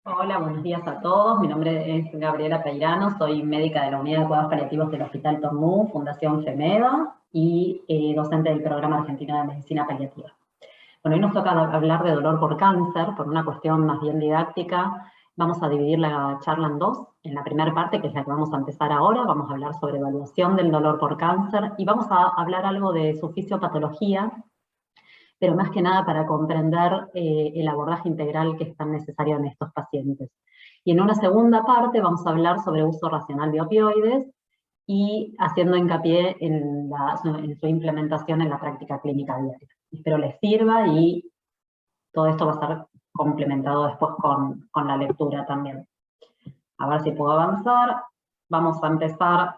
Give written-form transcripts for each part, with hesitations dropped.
Hola, buenos días a todos. Mi nombre es Gabriela Peirano, soy médica de la Unidad de Cuidados Paliativos del Hospital Tornú, Fundación FEMEDA, y docente del Programa Argentino de Medicina Paliativa. Bueno, hoy nos toca hablar de dolor por cáncer, por una cuestión más bien didáctica. Vamos a dividir la charla en dos. En la primera parte, que es la que vamos a empezar ahora, vamos a hablar sobre evaluación del dolor por cáncer y vamos a hablar algo de su fisiopatología, pero más que nada para comprender el abordaje integral que es tan necesario en estos pacientes. Y en una segunda parte vamos a hablar sobre uso racional de opioides y haciendo hincapié en su implementación en la práctica clínica diaria. Espero les sirva y todo esto va a estar complementado después con la lectura también. A ver si puedo avanzar. Vamos a empezar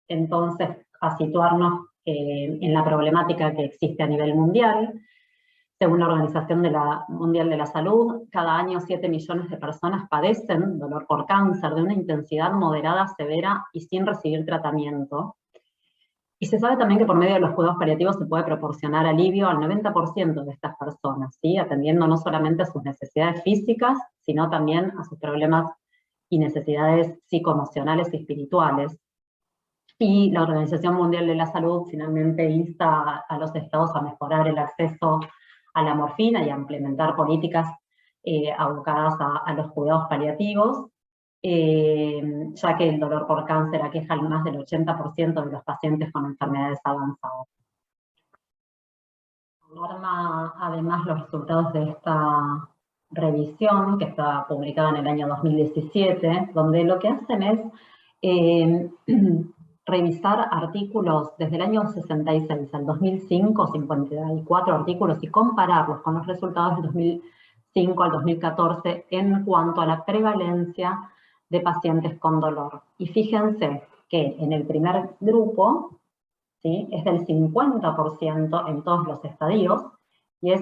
entonces a situarnos en la problemática que existe a nivel mundial. Según la Organización Mundial de la Salud, cada año 7 millones de personas padecen dolor por cáncer de una intensidad moderada, severa y sin recibir tratamiento. Y se sabe también que por medio de los cuidados paliativos se puede proporcionar alivio al 90% de estas personas, ¿sí? Atendiendo no solamente a sus necesidades físicas, sino también a sus problemas y necesidades psicoemocionales y espirituales. Y la Organización Mundial de la Salud finalmente insta a los estados a mejorar el acceso a la morfina y a implementar políticas abocadas a los cuidados paliativos, ya que el dolor por cáncer aqueja al más del 80% de los pacientes con enfermedades avanzadas. Alarma además los resultados de esta revisión, que está publicada en el año 2017, donde lo que hacen es revisar artículos desde el año 66 al 2005, 54 artículos, y compararlos con los resultados del 2005 al 2014 en cuanto a la prevalencia de pacientes con dolor. Y fíjense que en el primer grupo, ¿sí?, es del 50% en todos los estadios, y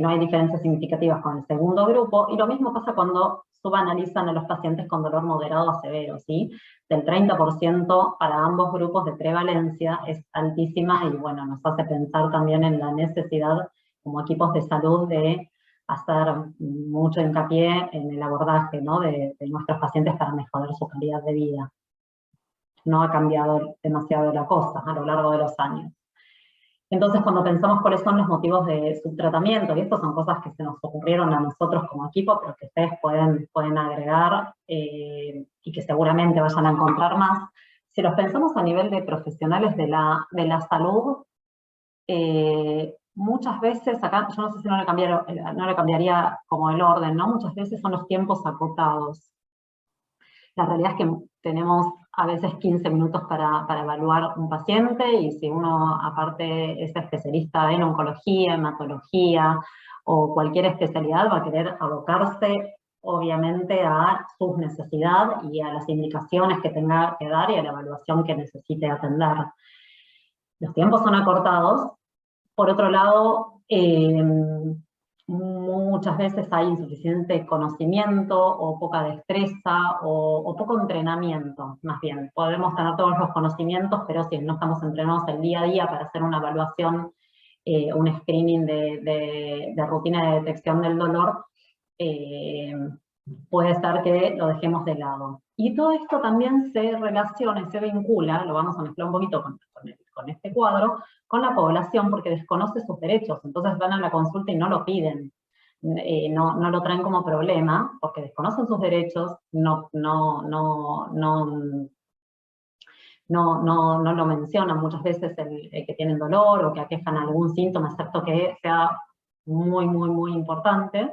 no hay diferencias significativas con el segundo grupo, y lo mismo pasa cuando subanalizan a los pacientes con dolor moderado a severo, ¿sí? Del 30% para ambos grupos de prevalencia es altísima, y bueno, nos hace pensar también en la necesidad como equipos de salud de hacer mucho hincapié en el abordaje, ¿no?, de nuestros pacientes para mejorar su calidad de vida. No ha cambiado demasiado la cosa a lo largo de los años. Entonces, cuando pensamos cuáles son los motivos de su tratamiento, y estas son cosas que se nos ocurrieron a nosotros como equipo, pero que ustedes pueden agregar y que seguramente vayan a encontrar más, si los pensamos a nivel de profesionales de la salud, muchas veces, acá yo no sé si no le cambiaría como el orden, ¿no? Muchas veces son los tiempos acotados. La realidad es que tenemos a veces 15 minutos para evaluar un paciente, y si uno aparte es especialista en oncología, hematología o cualquier especialidad, va a querer abocarse obviamente a sus necesidades y a las indicaciones que tenga que dar y a la evaluación que necesite atender. Los tiempos son acortados. Por otro lado, muchas veces hay insuficiente conocimiento o poca destreza o poco entrenamiento, más bien. Podemos tener todos los conocimientos, pero si no estamos entrenados el día a día para hacer una evaluación, un screening de rutina de detección del dolor, puede ser que lo dejemos de lado. Y todo esto también se relaciona y se vincula, lo vamos a mezclar un poquito con este cuadro, con la población, porque desconoce sus derechos. Entonces van a la consulta y no lo piden, no lo traen como problema, porque desconocen sus derechos, no lo mencionan muchas veces el que tienen dolor o que aquejan algún síntoma, excepto que sea muy, muy, muy importante.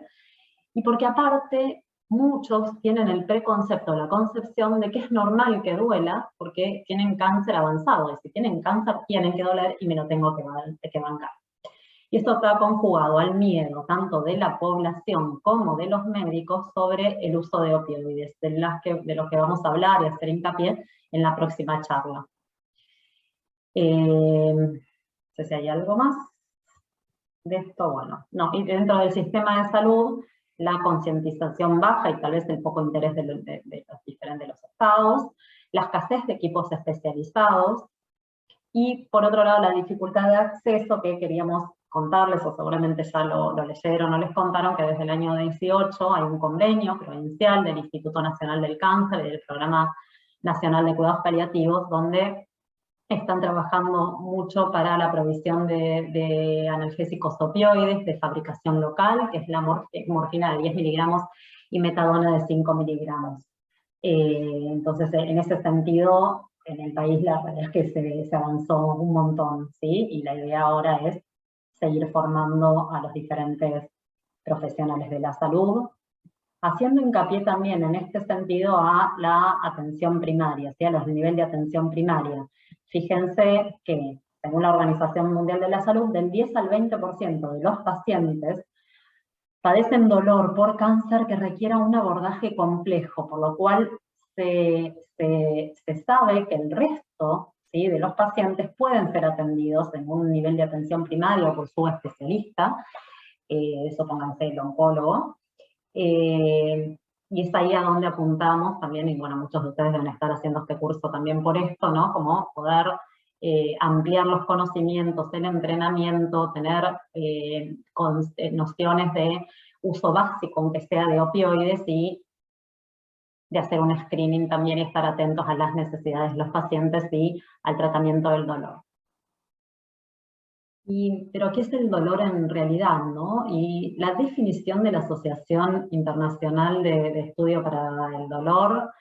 Y porque aparte muchos tienen el preconcepto, la concepción de que es normal que duela porque tienen cáncer avanzado, y si tienen cáncer tienen que doler y me lo tengo que bancar. Y esto está conjugado al miedo tanto de la población como de los médicos sobre el uso de opioides, de los que vamos a hablar y hacer hincapié en la próxima charla. No sé si hay algo más de esto. Bueno, no, y dentro del sistema de salud, la concientización baja y tal vez el poco interés de los estados, la escasez de equipos especializados, y por otro lado la dificultad de acceso que queríamos contarles, o seguramente ya lo leyeron o les contaron, que desde el año 18 hay un convenio provincial del Instituto Nacional del Cáncer y del Programa Nacional de Cuidados Paliativos, donde están trabajando mucho para la provisión de analgésicos opioides de fabricación local, que es la morfina de 10 miligramos y metadona de 5 miligramos. Entonces, en ese sentido, en el país la verdad es que se avanzó un montón, ¿sí? Y la idea ahora es seguir formando a los diferentes profesionales de la salud, haciendo hincapié también en este sentido a la atención primaria, ¿sí? A los niveles de atención primaria. Fíjense que, según la Organización Mundial de la Salud, del 10 al 20% de los pacientes padecen dolor por cáncer que requiera un abordaje complejo, por lo cual se sabe que el resto, ¿sí?, de los pacientes pueden ser atendidos en un nivel de atención primaria por su especialista, supónganse el oncólogo, y es ahí a donde apuntamos también, y bueno, muchos de ustedes deben estar haciendo este curso también por esto, ¿no? Como poder ampliar los conocimientos, el entrenamiento, tener nociones de uso básico, aunque sea de opioides, y de hacer un screening también y estar atentos a las necesidades de los pacientes y al tratamiento del dolor. Pero ¿qué es el dolor en realidad, no? Y la definición de la Asociación Internacional de Estudio para el Dolor,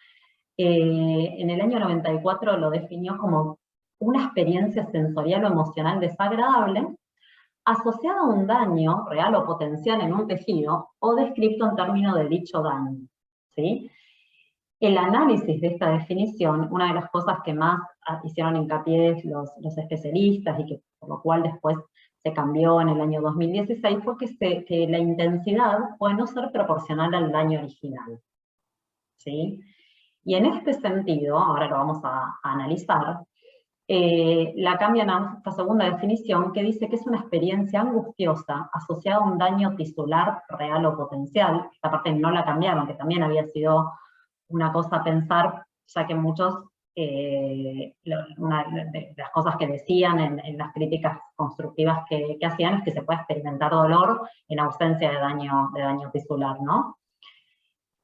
en el año 94 lo definió como una experiencia sensorial o emocional desagradable asociada a un daño real o potencial en un tejido o descrito en términos de dicho daño, ¿sí? El análisis de esta definición, una de las cosas que más hicieron hincapié los especialistas y que por lo cual después se cambió en el año 2016, fue que la intensidad puede no ser proporcional al daño original, ¿sí? Y en este sentido, ahora lo vamos a analizar, la cambian a esta segunda definición que dice que es una experiencia angustiosa asociada a un daño tisular real o potencial. Esta parte no la cambiaron, que también había sido una cosa a pensar, ya que muchos, una de las cosas que decían en las críticas constructivas que hacían es que se puede experimentar dolor en ausencia de daño tisular, ¿no?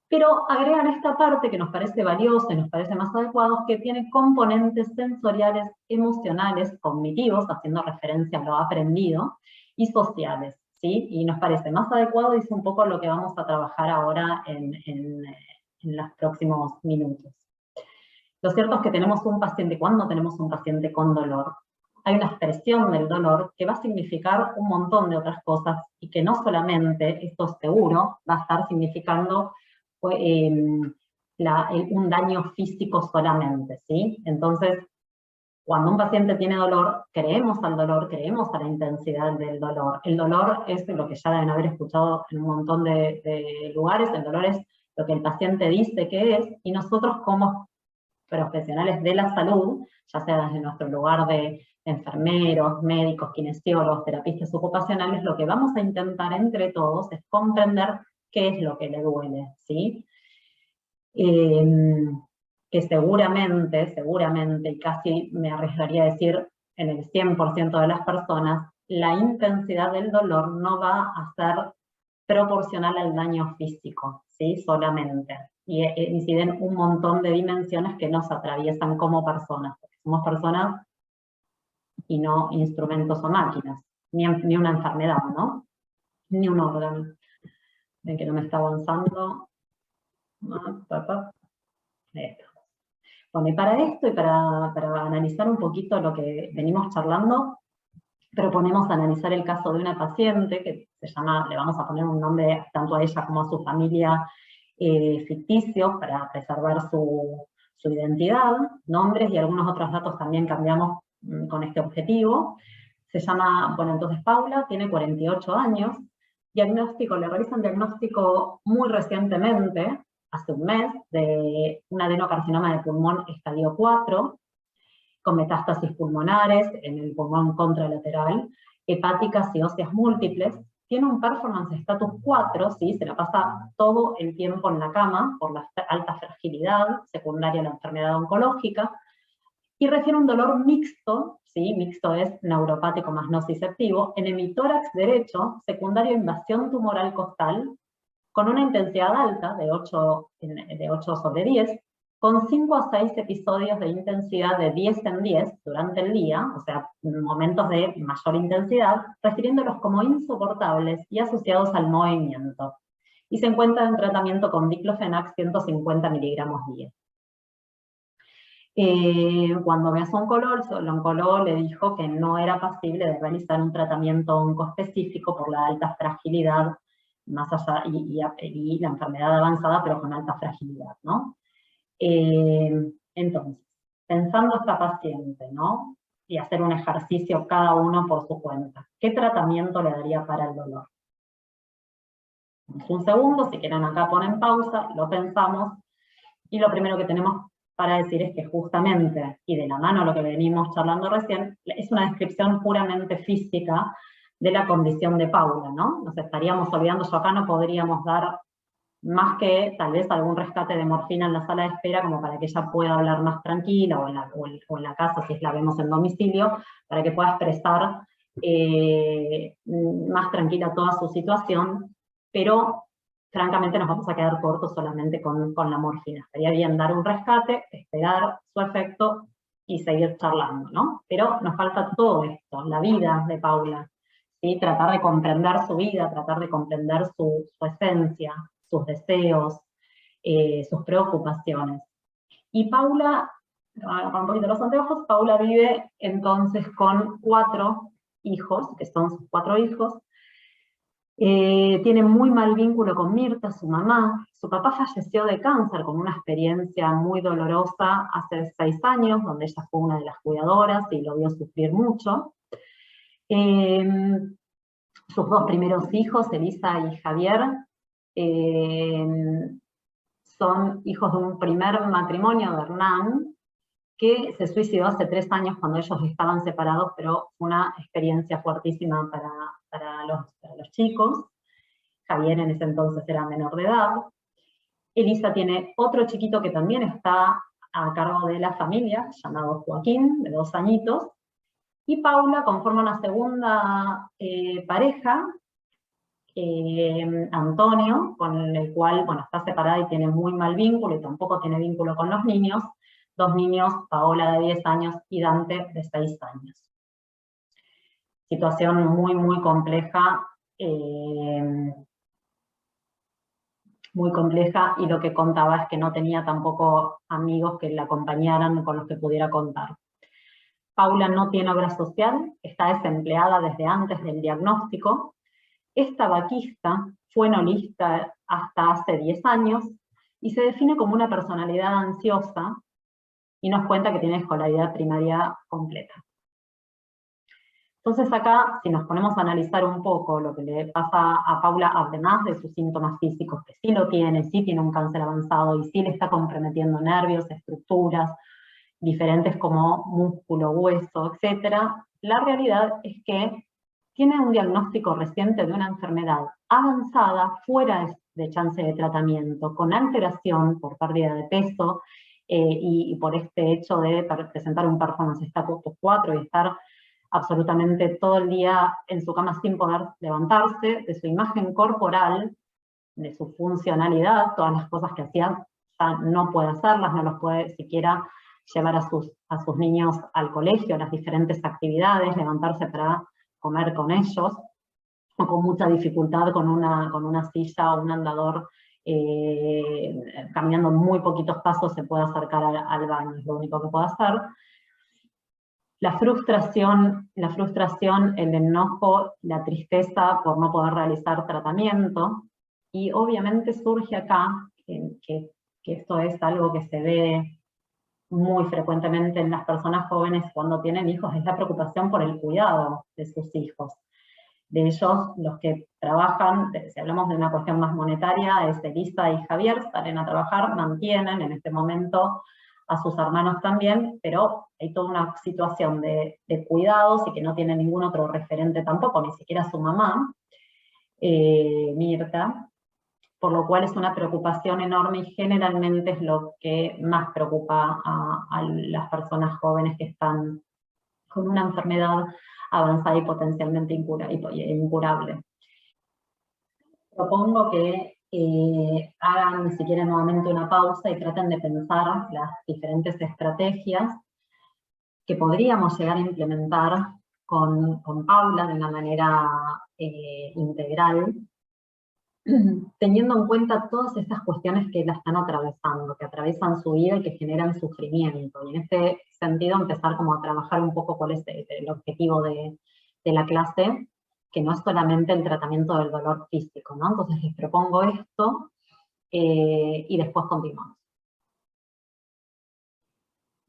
Pero agregan esta parte que nos parece valiosa y nos parece más adecuado, que tiene componentes sensoriales, emocionales, cognitivos, haciendo referencia a lo aprendido, y sociales, ¿sí? Y nos parece más adecuado, y es un poco lo que vamos a trabajar ahora en los próximos minutos. Lo cierto es que tenemos un paciente, cuando tenemos un paciente con dolor, hay una expresión del dolor que va a significar un montón de otras cosas, y que no solamente, esto seguro, va a estar significando un daño físico solamente, ¿sí? Entonces, cuando un paciente tiene dolor, creemos al dolor, creemos a la intensidad del dolor. El dolor es lo que ya deben haber escuchado en un montón de lugares, el dolor es lo que el paciente dice que es, y nosotros como profesionales de la salud, ya sea desde nuestro lugar de enfermeros, médicos, kinesiólogos, terapistas ocupacionales, lo que vamos a intentar entre todos es comprender qué es lo que le duele, ¿sí? Que seguramente, y casi me arriesgaría a decir en el 100% de las personas, la intensidad del dolor no va a ser proporcional al daño físico, ¿sí? Solamente. Y inciden un montón de dimensiones que nos atraviesan como personas, porque somos personas y no instrumentos o máquinas, ni una enfermedad, ¿no? Ni un órgano. Ven que no me está avanzando. Bueno, y para esto y para analizar un poquito lo que venimos charlando, proponemos analizar el caso de una paciente que se llama, le vamos a poner un nombre tanto a ella como a su familia ficticio para preservar su identidad, nombres y algunos otros datos también cambiamos con este objetivo. Se llama, bueno, entonces Paula, tiene 48 años, diagnóstico, le realizan diagnóstico muy recientemente, hace un mes, de un adenocarcinoma de pulmón estadio 4, con metástasis pulmonares en el pulmón contralateral, hepáticas y óseas múltiples. Tiene un performance status 4, ¿sí? Se la pasa todo el tiempo en la cama por la alta fragilidad secundaria a la enfermedad oncológica. y refiere un dolor mixto, ¿sí? Mixto es neuropático más nociceptivo, en hemitórax derecho, secundario a invasión tumoral costal, con una intensidad alta de 8/10, con 5 a 6 episodios de intensidad de 10 en 10 durante el día, o sea, momentos de mayor intensidad, refiriéndolos como insoportables y asociados al movimiento. Y se encuentra en tratamiento con diclofenac 150 miligramos día. Cuando me hizo el oncólogo le dijo que no era posible de realizar un tratamiento oncoespecífico por la alta fragilidad, más allá, y la enfermedad avanzada, pero con alta fragilidad, ¿no? Entonces, pensando esta paciente, ¿no? Y hacer un ejercicio cada uno por su cuenta. ¿Qué tratamiento le daría para el dolor? Un segundo, si quieren acá ponen pausa, lo pensamos, y lo primero que tenemos para decir es que justamente, y de la mano a lo que venimos charlando recién, es una descripción puramente física de la condición de Paula, ¿no? Nos estaríamos olvidando, yo acá no podríamos dar más que tal vez algún rescate de morfina en la sala de espera, como para que ella pueda hablar más tranquila, o en la casa, si la vemos en domicilio, para que pueda expresar más tranquila toda su situación, pero francamente nos vamos a quedar cortos solamente con la morfina. Estaría bien dar un rescate, esperar su efecto y seguir charlando, ¿no? Pero nos falta todo esto, la vida de Paula, ¿sí? Tratar de comprender su vida, tratar de comprender su esencia, sus deseos, sus preocupaciones. Y Paula, con un poquito los anteojos, Paula vive entonces con 4 hijos, que son sus 4 hijos. Tiene muy mal vínculo con Mirta, su mamá. Su papá falleció de cáncer con una experiencia muy dolorosa hace 6 años, donde ella fue una de las cuidadoras y lo vio sufrir mucho. Sus 2 primeros hijos, Elisa y Javier, son hijos de un primer matrimonio de Hernán, que se suicidó hace 3 años cuando ellos estaban separados, pero fue una experiencia fuertísima para los chicos. Javier en ese entonces era menor de edad. Elisa tiene otro chiquito que también está a cargo de la familia, llamado Joaquín, de 2 añitos. Y Paula conforma una segunda pareja, Antonio, con el cual, bueno, está separada y tiene muy mal vínculo, y tampoco tiene vínculo con los niños. 2 niños, Paola de 10 años y Dante de 6 años. Situación muy, muy compleja, y lo que contaba es que no tenía tampoco amigos que la acompañaran con los que pudiera contar. Paula no tiene obra social, está desempleada desde antes del diagnóstico, es tabaquista, fue nolista hasta hace 10 años, y se define como una personalidad ansiosa, y nos cuenta que tiene escolaridad primaria completa. Entonces acá, si nos ponemos a analizar un poco lo que le pasa a Paula, además de sus síntomas físicos, que sí lo tiene, sí tiene un cáncer avanzado y sí le está comprometiendo nervios, estructuras diferentes como músculo, hueso, etc., la realidad es que tiene un diagnóstico reciente de una enfermedad avanzada, fuera de chance de tratamiento, con alteración por pérdida de peso, y por este hecho de presentar un performance status 4 y estar absolutamente todo el día en su cama sin poder levantarse, de su imagen corporal, de su funcionalidad, todas las cosas que hacía ya no puede hacerlas, no los puede siquiera llevar a sus niños al colegio, a las diferentes actividades, levantarse para comer con ellos, o con mucha dificultad con una silla o un andador, caminando muy poquitos pasos se puede acercar al baño, es lo único que puede hacer. La frustración, el enojo, la tristeza por no poder realizar tratamiento, y obviamente surge acá, que esto es algo que se ve muy frecuentemente en las personas jóvenes cuando tienen hijos, es la preocupación por el cuidado de sus hijos. De ellos, los que trabajan, si hablamos de una cuestión más monetaria, es Elisa y Javier, salen a trabajar, mantienen en este momento a sus hermanos también, pero hay toda una situación de cuidados y que no tiene ningún otro referente tampoco, ni siquiera su mamá, Mirta. por lo cual es una preocupación enorme y generalmente es lo que más preocupa a las personas jóvenes que están con una enfermedad avanzada y potencialmente incurable. Propongo que hagan, si quieren, nuevamente una pausa y traten de pensar las diferentes estrategias que podríamos llegar a implementar con Paula de una manera integral, teniendo en cuenta todas estas cuestiones que la están atravesando, que atraviesan su vida y que generan sufrimiento. Y en este sentido empezar como a trabajar un poco cuál es el objetivo de la clase, que no es solamente el tratamiento del dolor físico, ¿no? Entonces les propongo esto y después continuamos.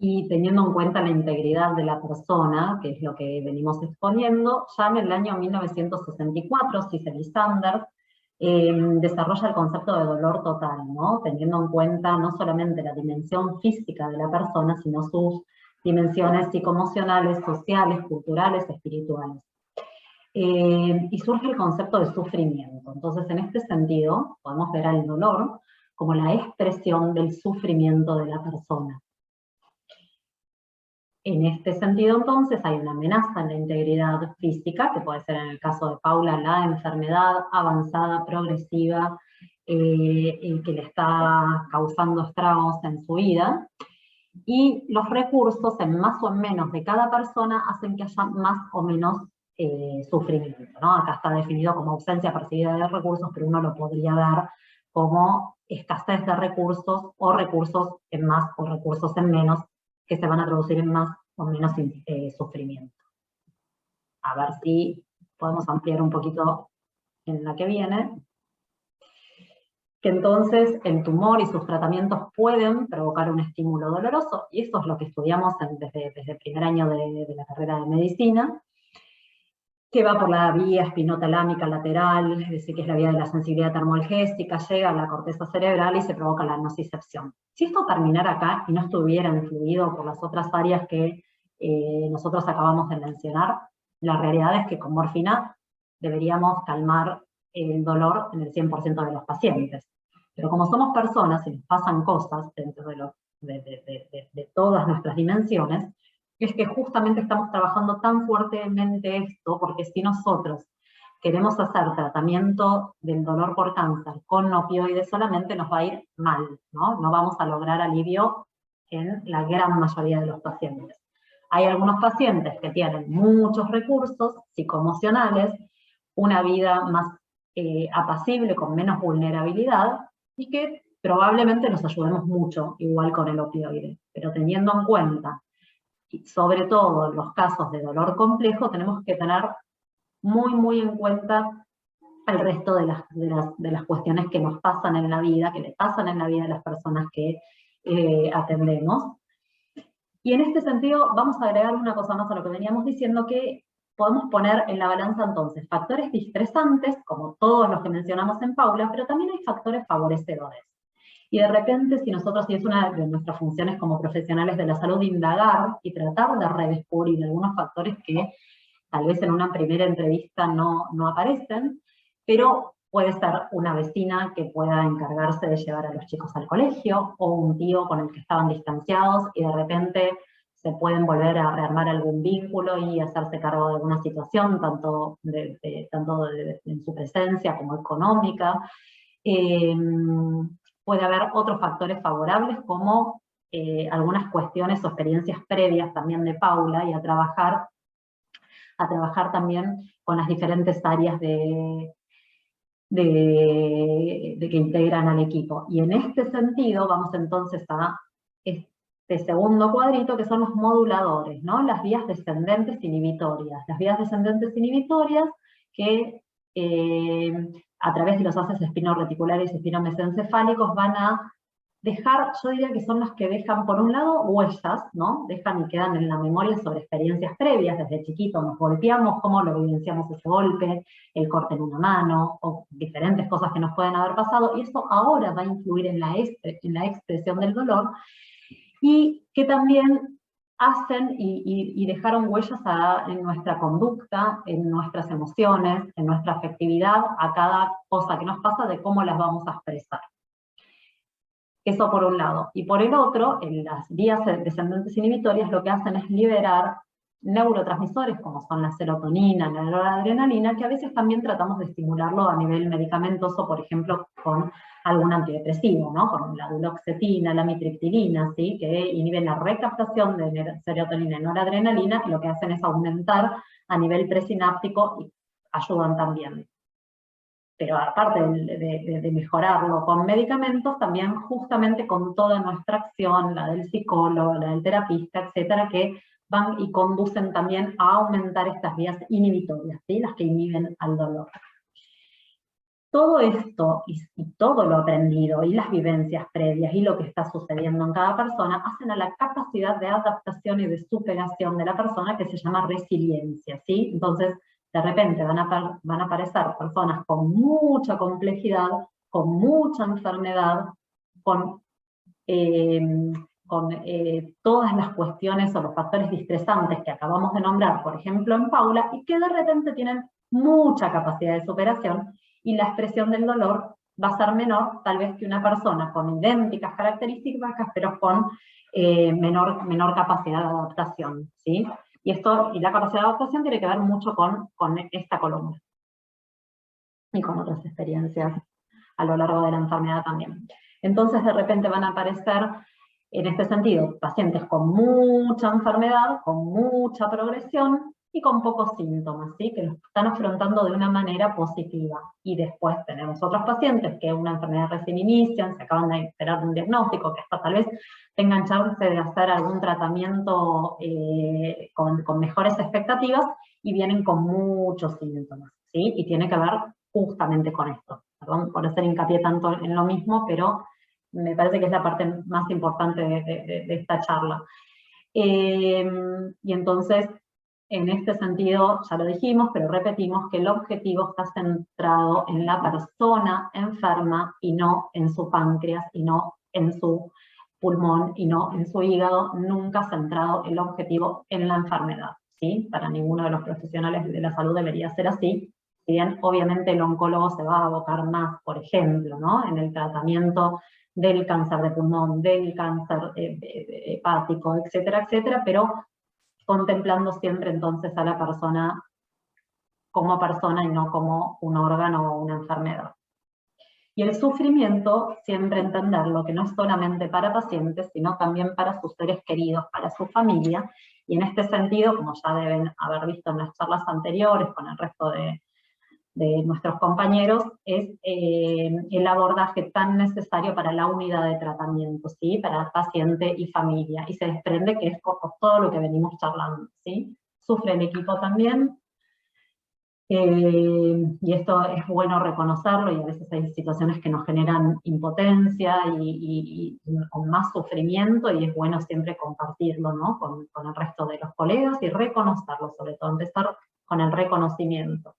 Y teniendo en cuenta la integridad de la persona, que es lo que venimos exponiendo, ya en el año 1964, Cicely Saunders desarrolla el concepto de dolor total, ¿no? Teniendo en cuenta no solamente la dimensión física de la persona, sino sus dimensiones psicoemocionales, sociales, culturales, espirituales. Y surge el concepto de sufrimiento. Entonces, en este sentido, podemos ver al dolor como la expresión del sufrimiento de la persona. En este sentido, entonces, hay una amenaza en la integridad física, que puede ser en el caso de Paula la enfermedad avanzada, progresiva, que le está causando estragos en su vida, y los recursos, en más o en menos de cada persona, hacen que haya más o menos sufrimiento, ¿no? Acá está definido como ausencia percibida de recursos, pero uno lo podría ver como escasez de recursos, o recursos en más o recursos en menos, que se van a traducir en más o menos sufrimiento. A ver si podemos ampliar un poquito en la que viene. Que entonces el tumor y sus tratamientos pueden provocar un estímulo doloroso, y eso es lo que estudiamos desde el primer año de la carrera de medicina, que va por la vía espinotalámica lateral, es decir, que es la vía de la sensibilidad termoalgésica, llega a la corteza cerebral y se provoca la nocicepción. Si esto terminara acá y no estuviera influido por las otras áreas que nosotros acabamos de mencionar, la realidad es que con morfina deberíamos calmar el dolor en el 100% de los pacientes. Pero como somos personas y nos pasan cosas dentro de todas nuestras dimensiones, es que justamente estamos trabajando tan fuertemente esto, porque si nosotros queremos hacer tratamiento del dolor por cáncer con opioides solamente, nos va a ir mal, ¿no? No vamos a lograr alivio en la gran mayoría de los pacientes. Hay algunos pacientes que tienen muchos recursos psicoemocionales, una vida más apacible, con menos vulnerabilidad, y que probablemente nos ayudemos mucho, igual con el opioide. Pero teniendo en cuenta, y sobre todo en los casos de dolor complejo, tenemos que tener muy en cuenta el resto de las cuestiones que nos pasan en la vida, que le pasan en la vida de las personas que atendemos. Y en este sentido vamos a agregar una cosa más a lo que veníamos diciendo, que podemos poner en la balanza entonces factores distresantes, como todos los que mencionamos en Paula, pero también hay factores favorecedores. Y de repente, si es una de nuestras funciones como profesionales de la salud, indagar y tratar de redescubrir algunos factores que tal vez en una primera entrevista no aparecen, pero puede ser una vecina que pueda encargarse de llevar a los chicos al colegio, o un tío con el que estaban distanciados y de repente se pueden volver a rearmar algún vínculo y hacerse cargo de alguna situación, tanto en su presencia como económica. Puede haber otros factores favorables, como algunas cuestiones o experiencias previas también de Paula, y a trabajar también con las diferentes áreas que integran al equipo. Y en este sentido vamos entonces a este segundo cuadrito, que son los moduladores, ¿no? Las vías descendentes inhibitorias. Las vías descendentes inhibitorias que a través de los haces espinoreticulares y espinomesencefálicos van a dejar, yo diría que son las que dejan por un lado huellas, ¿no? Dejan y quedan en la memoria sobre experiencias previas, desde chiquito nos golpeamos, cómo lo vivenciamos ese golpe, el corte en una mano, o diferentes cosas que nos pueden haber pasado, y eso ahora va a influir en la expresión del dolor, y que también hacen y dejaron huellas en nuestra conducta, en nuestras emociones, en nuestra afectividad, a cada cosa que nos pasa, de cómo las vamos a expresar. Eso por un lado. Y por el otro, en las vías descendentes inhibitorias lo que hacen es liberar neurotransmisores como son la serotonina, la noradrenalina, que a veces también tratamos de estimularlo a nivel medicamentoso, por ejemplo, con algún antidepresivo, ¿no? Con la duloxetina, la mitriptilina, ¿sí? Que inhiben la recaptación de serotonina y noradrenalina, y lo que hacen es aumentar a nivel presináptico y ayudan también. Pero aparte de mejorarlo con medicamentos, también justamente con toda nuestra acción, la del psicólogo, la del terapista, etcétera, que van y conducen también a aumentar estas vías inhibitorias, ¿sí? Las que inhiben al dolor. Todo esto y todo lo aprendido y las vivencias previas y lo que está sucediendo en cada persona hacen a la capacidad de adaptación y de superación de la persona, que se llama resiliencia, ¿sí? Entonces, de repente van a aparecer personas con mucha complejidad, con mucha enfermedad, con todas las cuestiones o los factores distresantes que acabamos de nombrar, por ejemplo en Paula, y que de repente tienen mucha capacidad de superación, y la expresión del dolor va a ser menor tal vez que una persona con idénticas características, pero con menor capacidad de adaptación, ¿sí? Y la capacidad de adaptación tiene que ver mucho con esta columna, y con otras experiencias a lo largo de la enfermedad también. Entonces, de repente van a aparecer, en este sentido, pacientes con mucha enfermedad, con mucha progresión y con pocos síntomas, ¿sí? Que lo están afrontando de una manera positiva. Y después tenemos otros pacientes que una enfermedad recién inician, se acaban de esperar un diagnóstico, que hasta tal vez tengan chance de hacer algún tratamiento con mejores expectativas, y vienen con muchos síntomas, ¿sí? Y tiene que ver justamente con esto. Perdón por hacer hincapié tanto en lo mismo, pero me parece que es la parte más importante de esta charla. Y entonces, en este sentido, ya lo dijimos, pero repetimos que el objetivo está centrado en la persona enferma y no en su páncreas, y no en su pulmón, y no en su hígado, nunca centrado el objetivo en la enfermedad, ¿sí? Para ninguno de los profesionales de la salud debería ser así. Si bien obviamente el oncólogo se va a abocar más, por ejemplo, ¿no? En el tratamiento del cáncer de pulmón, del cáncer hepático, etcétera, etcétera, pero contemplando siempre entonces a la persona como persona y no como un órgano o una enfermedad. Y el sufrimiento, siempre entenderlo, que no es solamente para pacientes, sino también para sus seres queridos, para su familia, y en este sentido, como ya deben haber visto en las charlas anteriores con el resto de nuestros compañeros, es el abordaje tan necesario para la unidad de tratamiento, ¿sí? Para paciente y familia, y se desprende que es todo lo que venimos charlando, ¿sí? Sufre el equipo también, y esto es bueno reconocerlo, y a veces hay situaciones que nos generan impotencia y con más sufrimiento, y es bueno siempre compartirlo, ¿no? con el resto de los colegas, y reconocerlo, sobre todo empezar con el reconocimiento.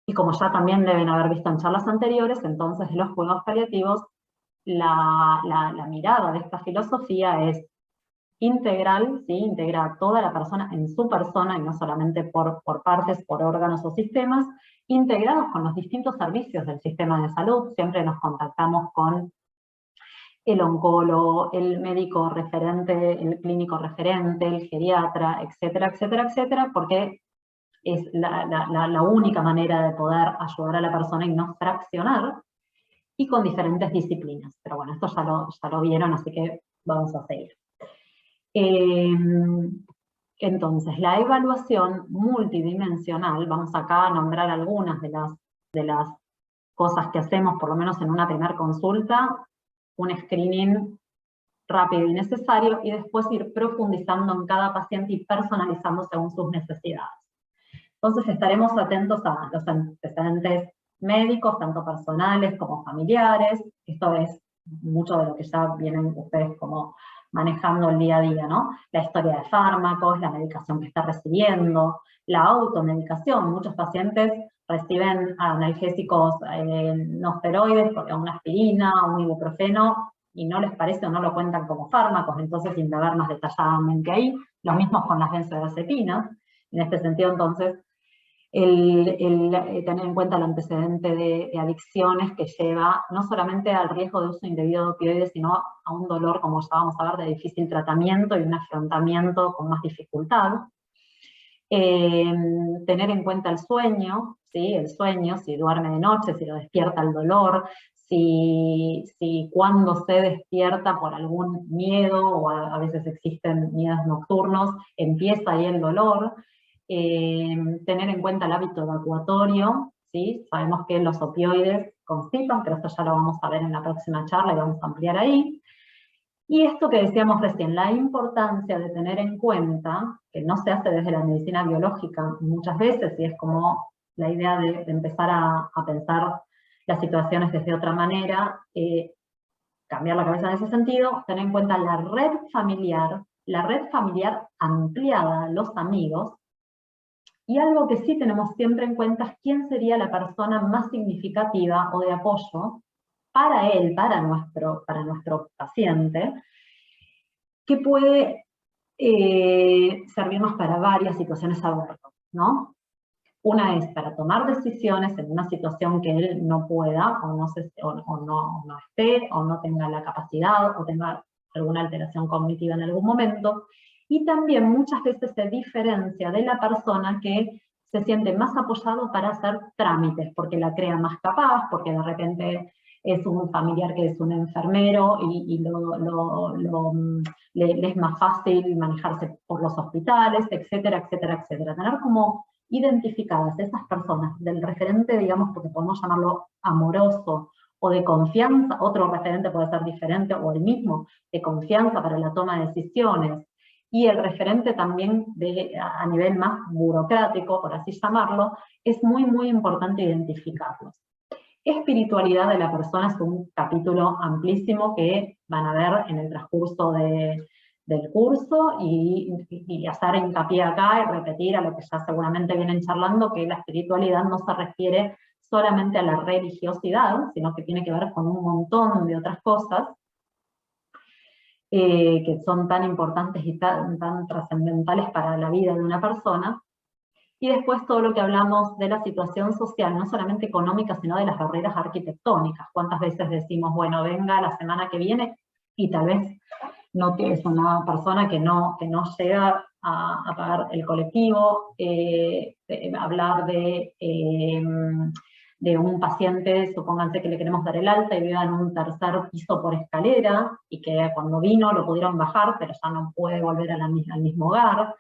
Y como ya también deben haber visto en charlas anteriores, entonces de los cuidados paliativos, la mirada de esta filosofía es integral, ¿sí? Integra a toda la persona en su persona, y no solamente por partes, por órganos o sistemas, integrados con los distintos servicios del sistema de salud. Siempre nos contactamos con el oncólogo, el médico referente, el clínico referente, el geriatra, etcétera, etcétera, etcétera, porque es la única manera de poder ayudar a la persona y no fraccionar, y con diferentes disciplinas. Pero bueno, esto ya lo vieron, así que vamos a seguir. Entonces, la evaluación multidimensional, vamos acá a nombrar algunas de las cosas que hacemos, por lo menos en una primera consulta, un screening rápido y necesario, y después ir profundizando en cada paciente y personalizando según sus necesidades. Entonces estaremos atentos a los antecedentes médicos, tanto personales como familiares. Esto es mucho de lo que ya vienen ustedes como manejando el día a día, ¿no? La historia de fármacos, la medicación que está recibiendo, la automedicación. Muchos pacientes reciben analgésicos no esteroides, porque una aspirina, un ibuprofeno, y no les parece o no lo cuentan como fármacos, entonces indagar más detalladamente ahí. Lo mismo con las benzodiazepinas. En este sentido, entonces, tener en cuenta el antecedente de adicciones que lleva no solamente al riesgo de uso indebido de opioides, sino a un dolor, como ya vamos a ver, de difícil tratamiento y un afrontamiento con más dificultad. Tener en cuenta el sueño, ¿sí? El sueño, si duerme de noche, si lo despierta el dolor, si cuando se despierta por algún miedo, o a veces existen miedos nocturnos, empieza ahí el dolor. Tener en cuenta el hábito evacuatorio, ¿sí? Sabemos que los opioides constipan, pero esto ya lo vamos a ver en la próxima charla y vamos a ampliar ahí. Y esto que decíamos recién, la importancia de tener en cuenta, que no se hace desde la medicina biológica muchas veces, y es como la idea de empezar a pensar las situaciones desde otra manera, cambiar la cabeza en ese sentido, tener en cuenta la red familiar ampliada, los amigos, y algo que sí tenemos siempre en cuenta es quién sería la persona más significativa o de apoyo para él, para nuestro paciente, que puede servirnos para varias situaciones a bordo, ¿no? Una es para tomar decisiones en una situación que él no pueda, o no esté, o no tenga la capacidad, o tenga alguna alteración cognitiva en algún momento. Y también muchas veces se diferencia de la persona que se siente más apoyado para hacer trámites, porque la crea más capaz, porque de repente es un familiar que es un enfermero y le es más fácil manejarse por los hospitales, etcétera, etcétera, etcétera. Tener como identificadas esas personas del referente, digamos, porque podemos llamarlo amoroso o de confianza, otro referente puede ser diferente o el mismo, de confianza para la toma de decisiones, y el referente también a nivel más burocrático, por así llamarlo, es muy, muy importante identificarlos. Espiritualidad de la persona es un capítulo amplísimo que van a ver en el transcurso del curso y hacer hincapié acá y repetir a lo que ya seguramente vienen charlando, que la espiritualidad no se refiere solamente a la religiosidad, sino que tiene que ver con un montón de otras cosas que son tan importantes y tan trascendentales para la vida de una persona. Y después todo lo que hablamos de la situación social, no solamente económica, sino de las barreras arquitectónicas. ¿Cuántas veces decimos, bueno, venga la semana que viene y tal vez no es una persona que no llega a pagar el colectivo? Hablar de un paciente, supónganse que le queremos dar el alta y viva en un tercer piso por escalera, y que cuando vino lo pudieron bajar, pero ya no puede volver al mismo hogar.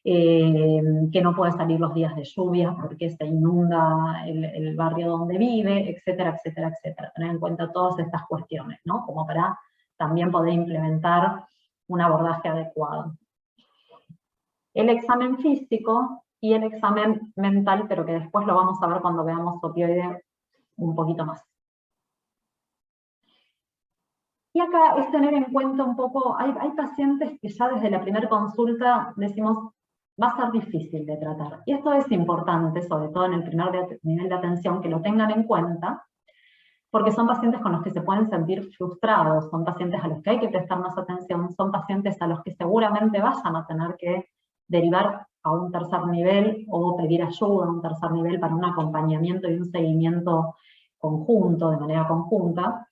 Que no puede salir los días de lluvia porque se inunda el barrio donde vive, etcétera, etcétera, etcétera. Tener en cuenta todas estas cuestiones, ¿no? Como para también poder implementar un abordaje adecuado. El examen físico y el examen mental, pero que después lo vamos a ver cuando veamos opioides un poquito más. Y acá es tener en cuenta un poco, hay pacientes que ya desde la primera consulta decimos, va a ser difícil de tratar. Y esto es importante, sobre todo en el primer nivel de atención, que lo tengan en cuenta, porque son pacientes con los que se pueden sentir frustrados, son pacientes a los que hay que prestar más atención, son pacientes a los que seguramente vayan a tener que derivar a un tercer nivel o pedir ayuda a un tercer nivel para un acompañamiento y un seguimiento conjunto, de manera conjunta,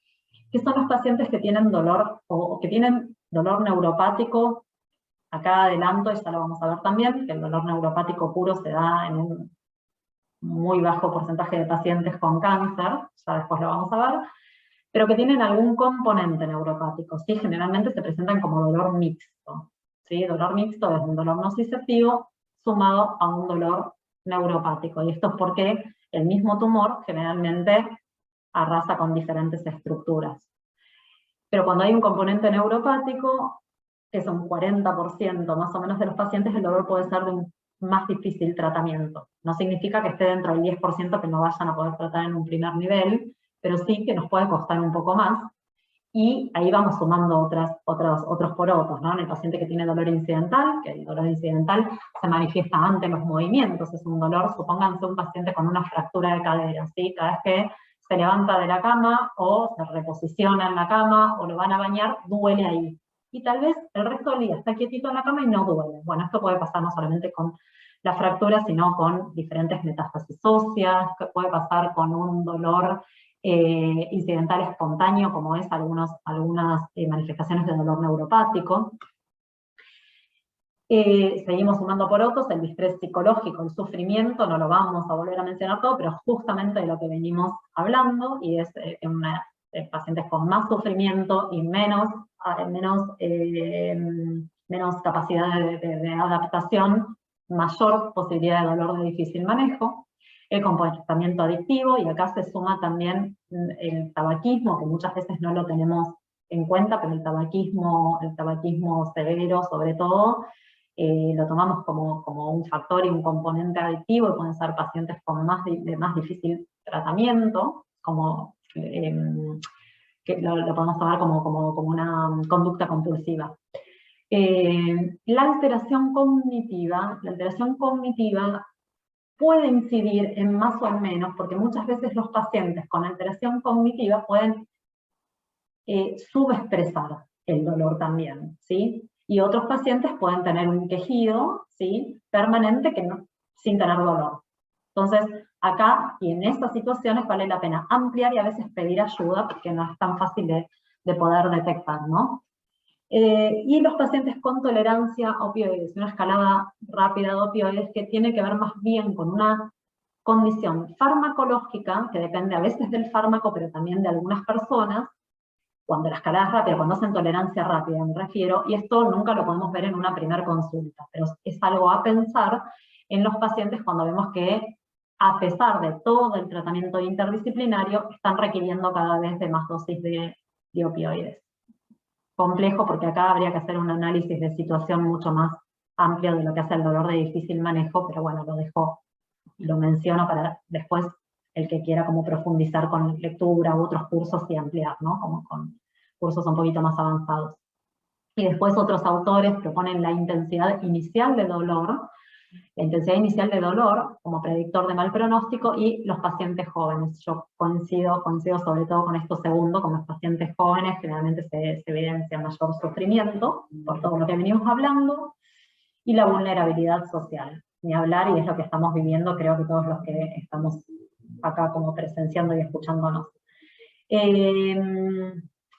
que son los pacientes que tienen dolor o que tienen dolor neuropático. Acá adelanto, y ya lo vamos a ver también, que el dolor neuropático puro se da en un muy bajo porcentaje de pacientes con cáncer, ya después lo vamos a ver, pero que tienen algún componente neuropático, ¿sí? Generalmente se presentan como dolor mixto, ¿sí? Dolor mixto es un dolor nociceptivo sumado a un dolor neuropático, y esto es porque el mismo tumor generalmente arrasa con diferentes estructuras. Pero cuando hay un componente neuropático, que es un 40% más o menos de los pacientes, el dolor puede ser de un más difícil tratamiento. No significa que esté dentro del 10% que no vayan a poder tratar en un primer nivel, pero sí que nos puede costar un poco más. Y ahí vamos sumando otros porotos, ¿no? En el paciente que tiene dolor incidental, que el dolor incidental se manifiesta ante los movimientos, es un dolor, supónganse un paciente con una fractura de cadera, ¿sí? Cada vez que se levanta de la cama, o se reposiciona en la cama, o lo van a bañar, duele ahí. Y tal vez el resto del día está quietito en la cama y no duele. Bueno, esto puede pasar no solamente con la fractura, sino con diferentes metástasis óseas, que puede pasar con un dolor incidental espontáneo, como es algunas manifestaciones de dolor neuropático. Seguimos sumando porotos, el distrés psicológico, el sufrimiento, no lo vamos a volver a mencionar todo, pero justamente de lo que venimos hablando, y es pacientes con más sufrimiento y menos capacidad de adaptación, mayor posibilidad de dolor de difícil manejo, el comportamiento adictivo, y acá se suma también el tabaquismo, que muchas veces no lo tenemos en cuenta, pero el tabaquismo severo sobre todo, lo tomamos como un factor y un componente adictivo, y pueden ser pacientes con de más difícil tratamiento, como que lo podemos tomar como una conducta compulsiva. La alteración cognitiva puede incidir en más o menos, porque muchas veces los pacientes con alteración cognitiva pueden subexpresar el dolor también, ¿sí? Y otros pacientes pueden tener un quejido, ¿sí?, permanente sin tener dolor. Entonces, acá y en estas situaciones vale la pena ampliar y a veces pedir ayuda, porque no es tan fácil de poder detectar, ¿no? Y los pacientes con tolerancia a opioides, una escalada rápida de opioides que tiene que ver más bien con una condición farmacológica, que depende a veces del fármaco, pero también de algunas personas. Cuando la escalada es rápida, cuando hacen tolerancia rápida, me refiero, y esto nunca lo podemos ver en una primera consulta, pero es algo a pensar en los pacientes cuando vemos que, a pesar de todo el tratamiento interdisciplinario, están requiriendo cada vez de más dosis de opioides. Complejo, porque acá habría que hacer un análisis de situación mucho más amplio de lo que hace el dolor de difícil manejo, pero bueno, lo menciono para después el que quiera como profundizar con lectura u otros cursos y ampliar, ¿no? Como con cursos un poquito más avanzados. Y después otros autores proponen la intensidad inicial de dolor, como predictor de mal pronóstico, y los pacientes jóvenes. Yo coincido sobre todo con esto segundo, con los pacientes jóvenes generalmente se evidencia mayor sufrimiento, por todo lo que venimos hablando, y la vulnerabilidad social. Ni hablar, y es lo que estamos viviendo, creo que todos los que estamos acá como presenciando y escuchándonos.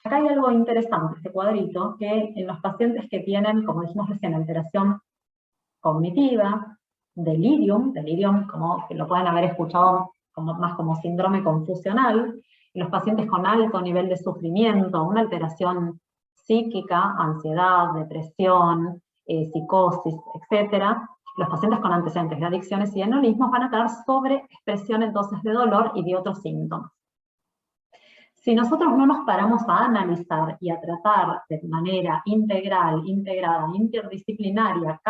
Acá hay algo interesante, este cuadrito, que en los pacientes que tienen, como dijimos recién, alteración cognitiva, delirium, como que lo pueden haber escuchado más como síndrome confusional, en los pacientes con alto nivel de sufrimiento, una alteración psíquica, ansiedad, depresión, psicosis, etc., los pacientes con antecedentes de adicciones y enolismos van a tener sobreexpresión entonces de dolor y de otros síntomas. Si nosotros no nos paramos a analizar y a tratar de manera integral, integrada, interdisciplinaria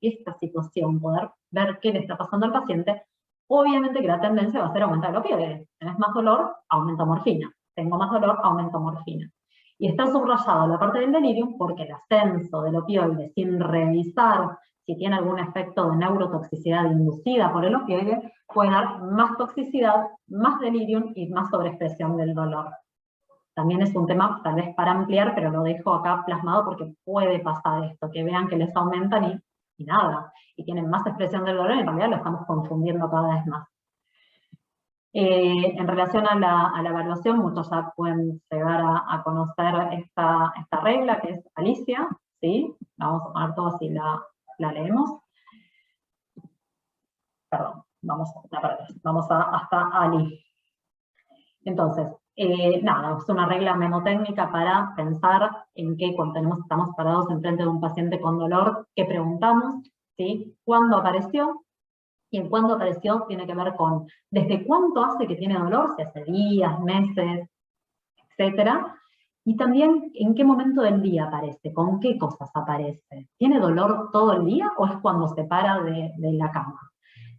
esta situación, poder ver qué le está pasando al paciente, obviamente que la tendencia va a ser aumentar el opioide. Tenés más dolor, aumento morfina. Tengo más dolor, aumento morfina. Y está subrayado la parte del delirium porque el ascenso del opioide, sin revisar si tiene algún efecto de neurotoxicidad inducida por el opioide, puede dar más toxicidad, más delirium y más sobreexpresión del dolor. También es un tema tal vez para ampliar, pero lo dejo acá plasmado porque puede pasar esto, que vean que les aumentan y nada, y tienen más expresión del dolor, y en realidad lo estamos confundiendo cada vez más. En relación a la evaluación, muchos ya pueden llegar a conocer esta regla, que es Alicia, ¿sí? Vamos a poner todo así, la leemos. Perdón, vamos hasta Ali. Entonces, nada, es una regla mnemotécnica para pensar en que cuando estamos parados enfrente de un paciente con dolor, ¿qué preguntamos? ¿Sí? ¿Cuándo apareció? Y en cuándo apareció tiene que ver con desde cuánto hace que tiene dolor, si hace días, meses, etc. Y también en qué momento del día aparece, con qué cosas aparece. ¿Tiene dolor todo el día o es cuando se para de la cama?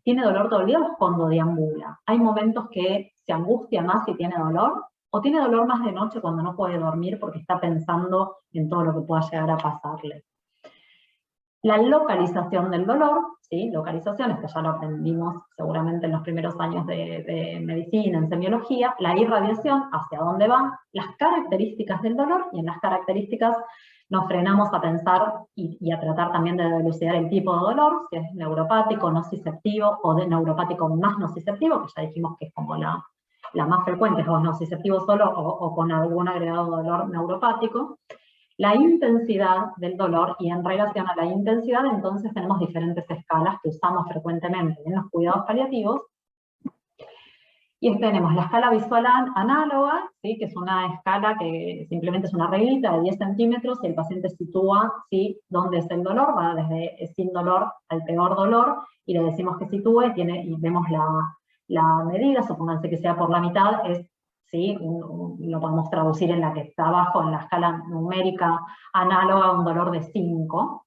¿Tiene dolor todo el día o es cuando deambula? Hay momentos que se angustia más si tiene dolor, o tiene dolor más de noche cuando no puede dormir porque está pensando en todo lo que pueda llegar a pasarle. La localización del dolor, ¿sí? Localización, esto ya lo aprendimos seguramente en los primeros años de medicina, en semiología, la irradiación, hacia dónde va, las características del dolor, y en las características nos frenamos a pensar y a tratar también de dilucidar el tipo de dolor, si es neuropático, nociceptivo, o de neuropático más nociceptivo, que ya dijimos que es como la más frecuente, es o nociceptivo solo o con algún agregado de dolor neuropático. La intensidad del dolor, y en relación a la intensidad, entonces tenemos diferentes escalas que usamos frecuentemente en los cuidados paliativos. Y tenemos la escala visual análoga, ¿sí? Que es una escala que simplemente es una reglita de 10 centímetros y el paciente sitúa, ¿sí? Dónde es el dolor, va desde sin dolor al peor dolor, y le decimos que sitúe, y vemos la medida, supónganse que sea por la mitad, es, ¿sí? Lo podemos traducir en la que está abajo, en la escala numérica análoga, un dolor de 5.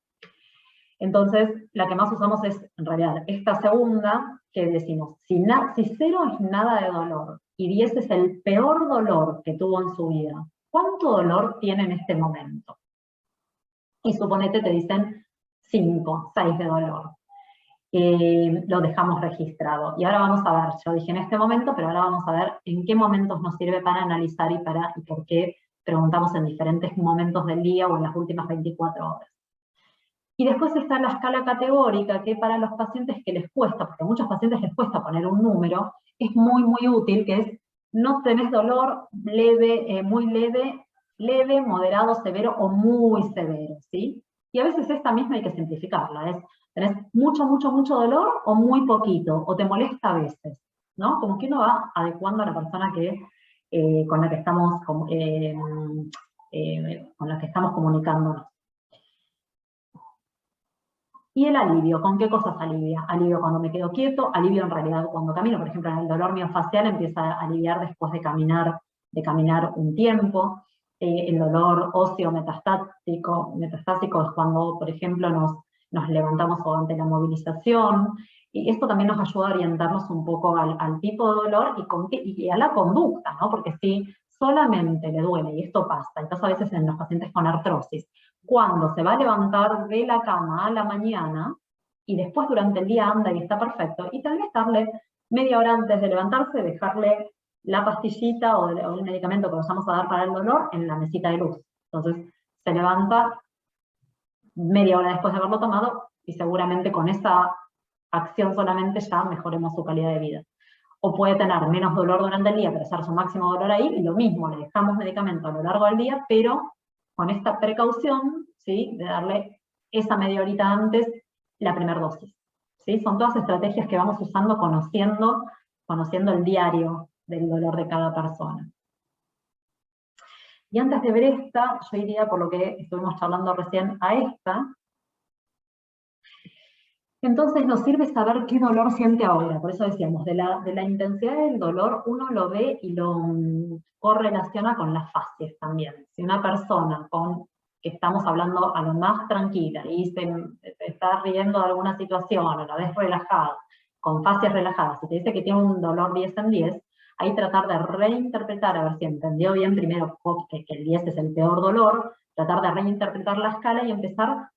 Entonces, la que más usamos es, en realidad, esta segunda, que decimos, si 0 es nada de dolor, y 10 es el peor dolor que tuvo en su vida, ¿cuánto dolor tiene en este momento? Y suponete te dicen 5, 6 de dolor. Lo dejamos registrado. Y ahora vamos a ver, yo dije en este momento, pero ahora vamos a ver en qué momentos nos sirve para analizar y por qué preguntamos en diferentes momentos del día o en las últimas 24 horas. Y después está la escala categórica, que para los pacientes que les cuesta, porque a muchos pacientes les cuesta poner un número, es muy, muy útil, que es, no tenés dolor leve, muy leve, leve, moderado, severo o muy severo, ¿sí? Y a veces esta misma hay que simplificarla, tenés mucho, mucho, mucho dolor o muy poquito, o te molesta a veces, ¿no? Como que uno va adecuando a la persona con la que estamos, con la que estamos comunicándonos. Y el alivio, ¿con qué cosas alivia? Alivio cuando me quedo quieto, alivio en realidad cuando camino, por ejemplo, el dolor miofascial empieza a aliviar después de caminar un tiempo. El dolor óseo metastásico es cuando, por ejemplo, nos levantamos ante la movilización, y esto también nos ayuda a orientarnos un poco al tipo de dolor y a la conducta, ¿no? Porque si solamente le duele, y esto pasa a veces en los pacientes con artrosis, cuando se va a levantar de la cama a la mañana, y después durante el día anda y está perfecto, y tal vez darle media hora antes de levantarse, dejarle la pastillita o el medicamento que vamos a dar para el dolor en la mesita de luz. Entonces se levanta media hora después de haberlo tomado, y seguramente con esa acción solamente ya mejoremos su calidad de vida. O puede tener menos dolor durante el día, pero hacer su máximo dolor ahí, y lo mismo, le dejamos medicamento a lo largo del día, pero con esta precaución, ¿sí? De darle esa media horita antes la primera dosis, ¿sí? Son todas estrategias que vamos usando conociendo el diario del dolor de cada persona. Y antes de ver esta, yo iría por lo que estuvimos charlando recién a esta. Entonces nos sirve saber qué dolor siente ahora. Por eso decíamos, de la intensidad del dolor uno lo ve y lo correlaciona con las fases también. Si una persona que estamos hablando a lo más tranquila y se está riendo de alguna situación o la ves relajada, con fases relajadas, y te dice que tiene un dolor 10 en 10, ahí tratar de reinterpretar, a ver si entendió bien primero que el 10 es el peor dolor, tratar de reinterpretar la escala y empezar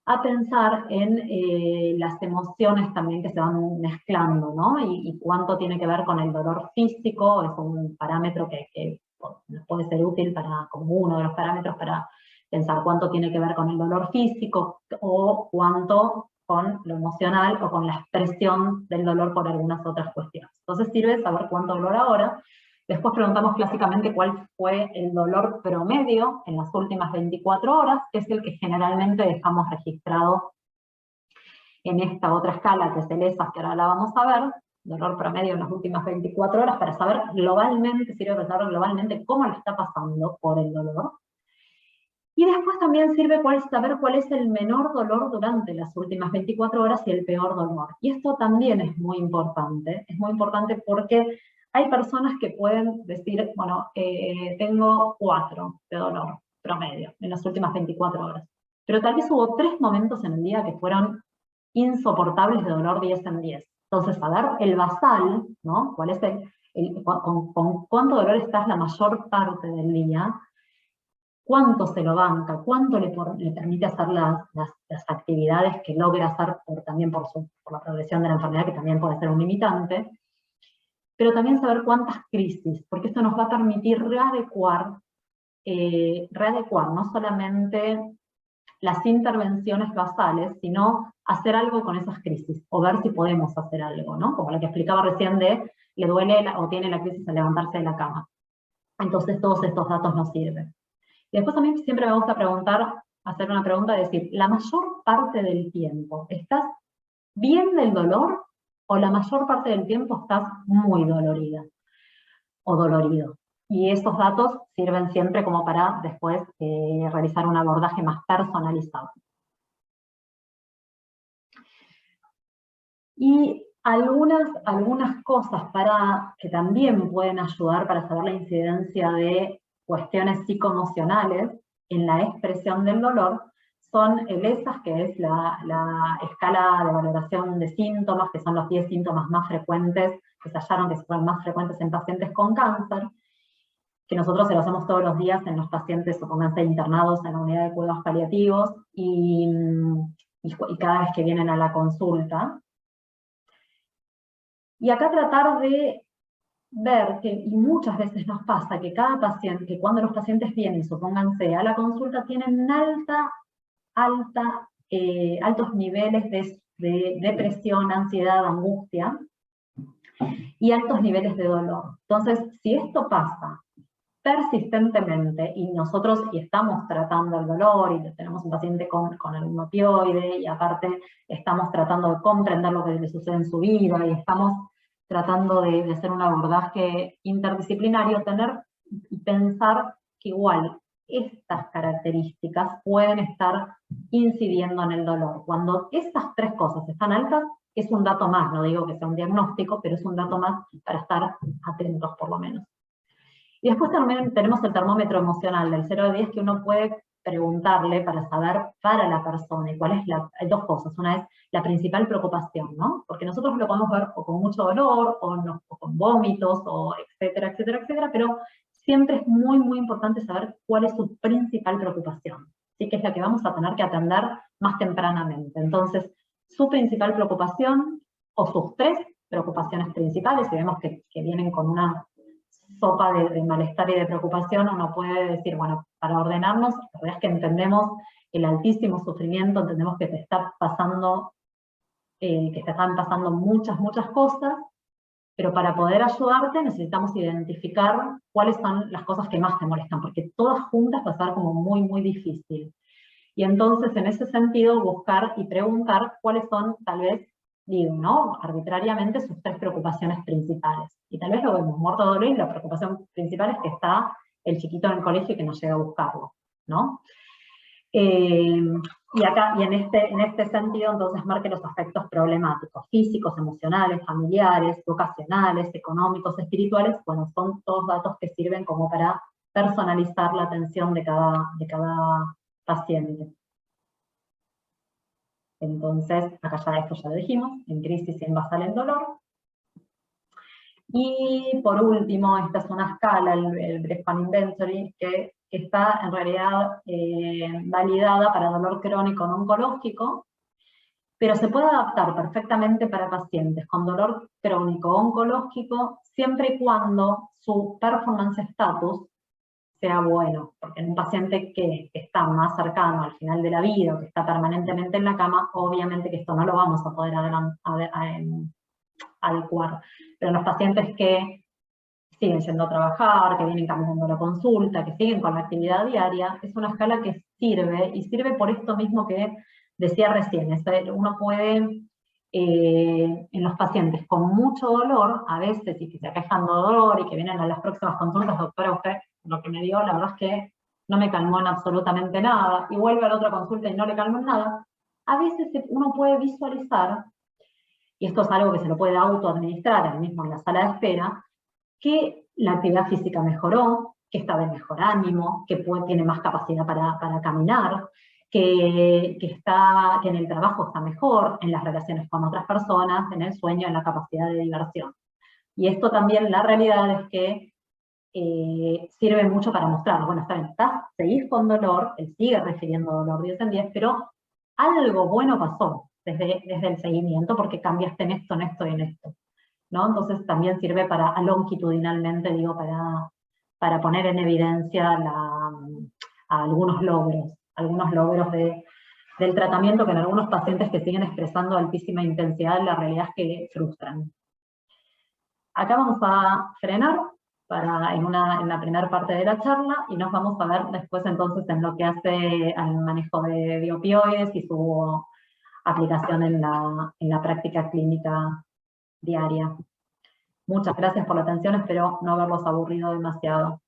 a pensar en las emociones también que se van mezclando, ¿no? Y cuánto tiene que ver con el dolor físico, es un parámetro que puede ser útil como uno de los parámetros para pensar cuánto tiene que ver con el dolor físico o cuánto con lo emocional o con la expresión del dolor por algunas otras cuestiones. Entonces sirve saber cuánto dolor ahora. Después preguntamos clásicamente cuál fue el dolor promedio en las últimas 24 horas, que es el que generalmente dejamos registrado en esta otra escala, que es el ESAS, que ahora la vamos a ver, dolor promedio en las últimas 24 horas, para saber globalmente, sirve para saber globalmente cómo le está pasando por el dolor. Y después también sirve saber cuál es el menor dolor durante las últimas 24 horas y el peor dolor. Y esto también es muy importante porque hay personas que pueden decir, bueno, tengo 4 de dolor promedio en las últimas 24 horas. Pero tal vez hubo 3 momentos en el día que fueron insoportables de dolor 10 en 10. Entonces, saber el basal, ¿no? ¿Cuál es con cuánto dolor estás la mayor parte del día? cuánto se lo banca, cuánto le permite hacer las actividades que logra hacer también por la progresión de la enfermedad, que también puede ser un limitante, pero también saber cuántas crisis, porque esto nos va a permitir readecuar no solamente las intervenciones basales, sino hacer algo con esas crisis, o ver si podemos hacer algo, ¿no? Como lo que explicaba recién de, le duele o tiene la crisis al levantarse de la cama. Entonces todos estos datos nos sirven. Y después a mí siempre me gusta hacer una pregunta, decir, la mayor parte del tiempo, ¿estás bien del dolor o la mayor parte del tiempo estás muy dolorida o dolorido? Y esos datos sirven siempre como para después realizar un abordaje más personalizado. Y algunas cosas que también pueden ayudar para saber la incidencia de cuestiones psicoemocionales en la expresión del dolor son el ESAS, que es la escala de valoración de síntomas, que son los 10 síntomas más frecuentes, que se hallaron que son más frecuentes en pacientes con cáncer, que nosotros se lo hacemos todos los días en los pacientes, supónganse, internados en la unidad de cuidados paliativos, y cada vez que vienen a la consulta. Y acá tratar de ver que, y muchas veces nos pasa, que cada paciente, que cuando los pacientes vienen, supónganse, a la consulta, tienen altos niveles de depresión, ansiedad, angustia, y altos niveles de dolor. Entonces, si esto pasa persistentemente, y estamos tratando el dolor, y tenemos un paciente con algún opioide, y aparte estamos tratando de comprender lo que le sucede en su vida, y estamos tratando de hacer un abordaje interdisciplinario, y pensar que igual estas características pueden estar incidiendo en el dolor. Cuando estas tres cosas están altas, es un dato más, no digo que sea un diagnóstico, pero es un dato más para estar atentos por lo menos. Y después también tenemos el termómetro emocional del 0 a 10 que uno puede preguntarle para saber para la persona. Y hay dos cosas. Una es la principal preocupación, ¿no? Porque nosotros lo podemos ver o con mucho dolor, o con vómitos, o etcétera, etcétera, etcétera, pero siempre es muy, muy importante saber cuál es su principal preocupación. Así que es la que vamos a tener que atender más tempranamente. Entonces, su principal preocupación, o sus tres preocupaciones principales, si vemos que vienen con una sopa de malestar y de preocupación, uno puede decir, bueno, para ordenarnos, la verdad es que entendemos el altísimo sufrimiento, entendemos que te están pasando muchas, muchas cosas, pero para poder ayudarte necesitamos identificar cuáles son las cosas que más te molestan, porque todas juntas va a ser como muy, muy difícil. Y entonces, en ese sentido, buscar y preguntar cuáles son, tal vez, digo, ¿no? Arbitrariamente, sus tres preocupaciones principales. Y tal vez lo vemos muerto de dolor, y la preocupación principal es que está el chiquito en el colegio y que no llega a buscarlo, ¿no? Y en este sentido, entonces, marque los aspectos problemáticos, físicos, emocionales, familiares, vocacionales, económicos, espirituales. Bueno, son todos datos que sirven como para personalizar la atención de cada paciente. Entonces, acá esto ya lo dijimos, en crisis y en basal en dolor. Y por último, esta es una escala, el Brespan Inventory, que está en realidad validada para dolor crónico no oncológico, pero se puede adaptar perfectamente para pacientes con dolor crónico o oncológico, siempre y cuando su performance status sea bueno, porque en un paciente que está más cercano al final de la vida, o que está permanentemente en la cama, obviamente que esto no lo vamos a poder adecuar. Pero los pacientes que siguen yendo a trabajar, que vienen caminando a la consulta, que siguen con la actividad diaria, es una escala que sirve, y sirve por esto mismo que decía recién. Uno puede, en los pacientes con mucho dolor, a veces, y que se aquejan de dolor y que vienen a las próximas consultas, doctora, usted lo que me dio, la verdad es que no me calmó en absolutamente nada, y vuelve a la otra consulta y no le calmó en nada. A veces uno puede visualizar, y esto es algo que se lo puede autoadministrar ahí mismo en la sala de espera, que la actividad física mejoró, que está de mejor ánimo, que tiene más capacidad para caminar, que en el trabajo está mejor, en las relaciones con otras personas, en el sueño, en la capacidad de diversión. Y esto también, la realidad es que sirve mucho para mostrar, bueno, está bien, estás seguís con dolor, él sigue refiriendo dolor 10 en 10, pero algo bueno pasó desde el seguimiento porque cambiaste en esto, en esto y en esto, ¿no? Entonces también sirve para, longitudinalmente, digo, para poner en evidencia algunos logros del tratamiento que en algunos pacientes que siguen expresando altísima intensidad, la realidad es que frustran. Acá vamos a frenar en la primera parte de la charla y nos vamos a ver después entonces en lo que hace al manejo de opioides y su aplicación en la práctica clínica diaria. Muchas gracias por la atención, espero no haberlos aburrido demasiado.